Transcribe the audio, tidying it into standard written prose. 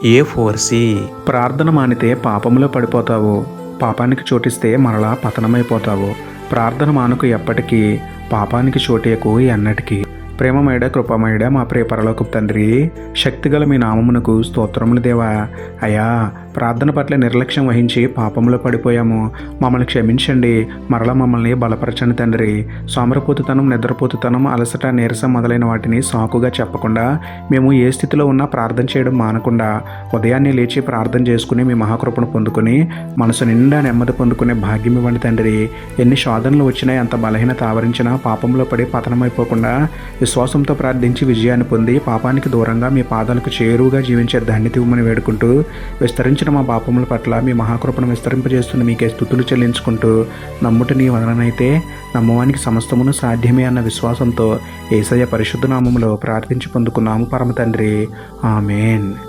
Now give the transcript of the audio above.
A4C. ప్రార్థన మానితే పాపంలో పడిపోతావు, పాపానికి చోటిస్తే మరలా పతనమైపోతావు. ప్రార్థన మానుకు ఎప్పటికీ, పాపానికి చోటేకు ఎన్నటికీ. ప్రేమమేడ కృపమేడ మా ప్రియ పరలోకపు తండ్రి, శక్తిగల మీ నామమునకు స్తోత్రములు దేవా. అయ్యా, ప్రార్థన పట్ల నిర్లక్ష్యం వహించి పాపంలో పడిపోయాము, మమ్మల్ని క్షమించండి, మరలా మమ్మల్ని బలపరచండి తండ్రి. సోమరపోతుతనం, నిద్రపోతుతనం, అలసట, నీరసం మొదలైన వాటిని సాకుగా చెప్పకుండా, మేము ఏ స్థితిలో ఉన్నా ప్రార్థన చేయడం మానకుండా ఉదయాన్నే లేచి ప్రార్థన చేసుకుని మీ మహాకృపను పొందుకుని మనసు నిండా నెమ్మది పొందుకునే భాగ్యం ఇవ్వండి తండ్రి. ఎన్ని శోధనలు వచ్చినా, ఎంత బలహీనత ఆవరించినా పాపంలో పడి పతనమైపోకుండా విశ్వాసంతో ప్రార్థించి విజయాన్ని పొంది పాపానికి దూరంగా మీ పాదాలకు చేరువుగా జీవించే ధన్యత ఇవ్వమని వేడుకుంటూ, విస్తరించిన మా పాపముల పట్ల మీ మహాకృపను విస్తరింపజేస్తున్న మీకే స్తుతులు చెల్లించుకుంటూ, నమ్ముట నీ వలనైతే నమ్మవానికి సమస్తమును సాధ్యమే అన్న విశ్వాసంతో యేసయ్య పరిశుద్ధ నామములో ప్రార్థించి పొందుకున్నాము పరమ తండ్రి. ఆమేన్.